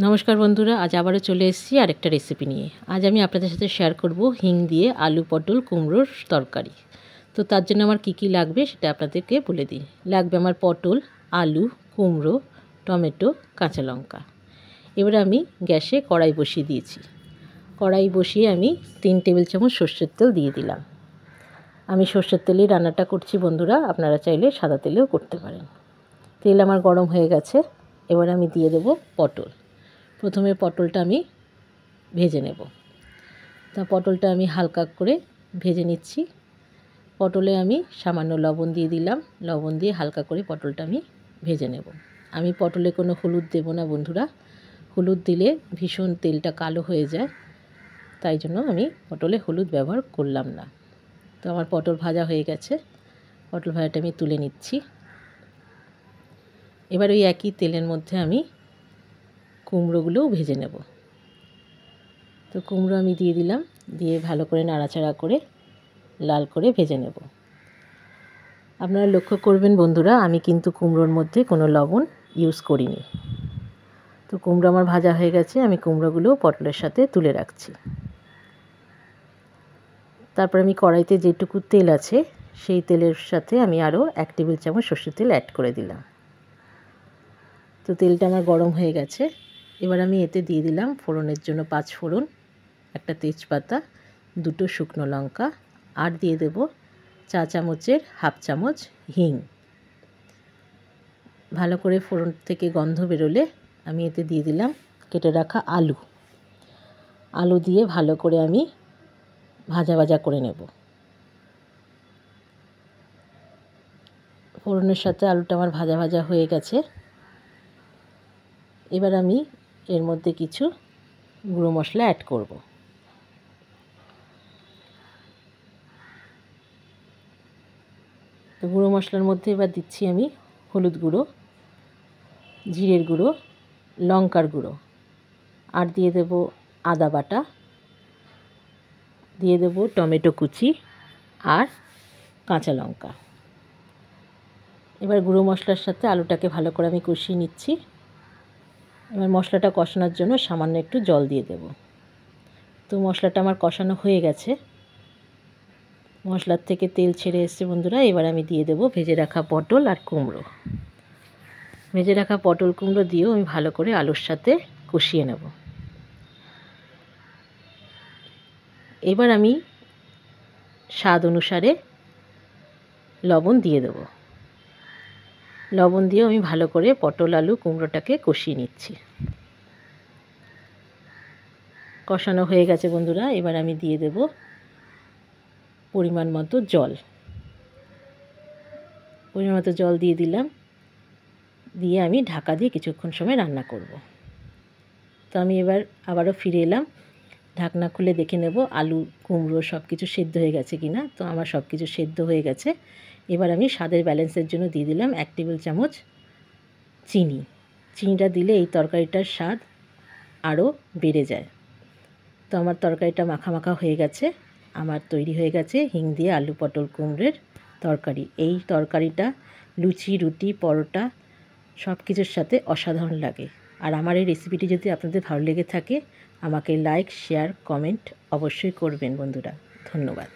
নমস্কার বন্ধুরা, আজ আবারও চলে এসেছি আরেকটা রেসিপি নিয়ে। আজ আমি আপনাদের সাথে শেয়ার করব হিং দিয়ে আলু পটল কুমড়োর তরকারি। তো তার জন্য আমার কি কি লাগবে সেটা আপনাদেরকে বলে দিই। লাগবে আমার পটল, আলু, কুমড়ো, টমেটো, কাঁচা লঙ্কা। এবারে আমি গ্যাসে কড়াই বসিয়ে দিয়েছি। কড়াই বসিয়ে আমি 3 টেবিল চামচ সর্ষের তেল দিয়ে দিলাম। আমি সর্ষের তেলেই রান্নাটা করছি বন্ধুরা, আপনারা চাইলে সাদা তেলেও করতে পারেন। তেল আমার গরম হয়ে গেছে, এবার আমি দিয়ে দেবো পটল। প্রথমে পটলটা আমি ভেজে নেব। তা পটলটা আমি হালকা করে ভেজে নিচ্ছি। পটলে আমি সামান্য লবণ দিয়ে দিলাম। লবণ দিয়ে হালকা করে পটলটা আমি ভেজে নেব। আমি পটলে কোনো হলুদ দেব না বন্ধুরা, হলুদ দিলে ভীষণ তেলটা কালো হয়ে যায়, তাই জন্য আমি পটলে হলুদ ব্যবহার করলাম না। তো আমার পটল ভাজা হয়ে গেছে, পটল ভাজাটা আমি তুলে নিচ্ছি। এবার ওই একই তেলের মধ্যে আমি কুমড়োগুলোও ভেজে নেব। তো কুমড়ো আমি দিয়ে দিলাম, দিয়ে ভালো করে নাড়াচাড়া করে লাল করে ভেজে নেব। আপনারা লক্ষ্য করবেন বন্ধুরা, আমি কিন্তু কুমড়োর মধ্যে কোনো লবণ ইউজ করিনি। তো কুমড়ো আমার ভাজা হয়ে গেছে, আমি কুমড়োগুলো পটলের সাথে তুলে রাখছি। তারপর আমি কড়াইতে যেটুকু তেল আছে সেই তেলের সাথে আমি আরও 1 টেবিল চামচ সর্ষের তেল অ্যাড করে দিলাম। তো তেলটা আমার গরম হয়ে গেছে। এবার আমি এতে দিয়ে দিলাম ফোড়নের জন্য 5 ফোড়ন, একটা তেজপাতা, 2টো শুকনো লঙ্কা, আর দিয়ে দেব চা চামচের হাফ চামচ হিং। ভালো করে ফোড়ন থেকে গন্ধ বেরোলে আমি এতে দিয়ে দিলাম কেটে রাখা আলু। আলু দিয়ে ভালো করে আমি ভাজা ভাজা করে নেব। ফোড়নের সাথে আলুটা আমার ভাজা ভাজা হয়ে গেছে। এবার আমি এর মধ্যে কিছু গুঁড়ো মশলা অ্যাড করব। তো গুঁড়ো মশলার মধ্যে এবার দিচ্ছি আমি হলুদ গুঁড়ো, জিরের গুঁড়ো, লঙ্কার গুঁড়ো, আর দিয়ে দেব আদা বাটা, দিয়ে দেব টমেটো কুচি আর কাঁচা লঙ্কা। এবার গুঁড়ো মশলার সাথে আলুটাকে ভালো করে আমি কষিয়ে নিচ্ছি। এবার মশলাটা কষানোর জন্য সামান্য একটু জল দিয়ে দেব। তো মশলাটা আমার কষানো হয়ে গেছে, মশলার থেকে তেল ছেড়ে এসেছে বন্ধুরা। এবার আমি দিয়ে দেব ভেজে রাখা পটল আর কুমড়ো। ভেজে রাখা পটল কুমড়ো দিয়েও আমি ভালো করে আলুর সাথে কষিয়ে নেব। এবার আমি স্বাদ অনুসারে লবণ দিয়ে দেব। লবণ দিয়ে আমি ভালো করে পটল আলু কুমড়োটাকে কষিয়ে নিচ্ছি। কষানো হয়ে গেছে বন্ধুরা। এবার আমি দিয়ে দেব পরিমাণ মতো জল। পরিমাণ মতো জল দিয়ে দিলাম, দিয়ে আমি ঢাকা দিয়ে কিছুক্ষণ সময় রান্না করব। তো আমি এবার আবারও ফিরে এলাম, ঢাকনা খুলে দেখে নেব আলু কুমড়ো সব কিছু সেদ্ধ হয়ে গেছে কিনা। তো আমার সব কিছু সেদ্ধ হয়ে গেছে। এবার আমি স্বাদের ব্যালেন্সের জন্য দিয়ে দিলাম 1 টেবিল চামচ চিনি। চিনিটা দিলে এই তরকারিটার স্বাদ আরও বেড়ে যায়। তো আমার তরকারিটা মাখা মাখা হয়ে গেছে, আমার তৈরি হয়ে গেছে হিং দিয়ে আলু পটল কুমড়োর তরকারি। এই তরকারিটা লুচি, রুটি, পরোটা সব কিছুর সাথে অসাধারণ লাগে। আর আমার এই রেসিপিটি যদি আপনাদের ভালো লেগে থাকে আমাকে লাইক, শেয়ার, কমেন্ট অবশ্যই করবেন বন্ধুরা। ধন্যবাদ।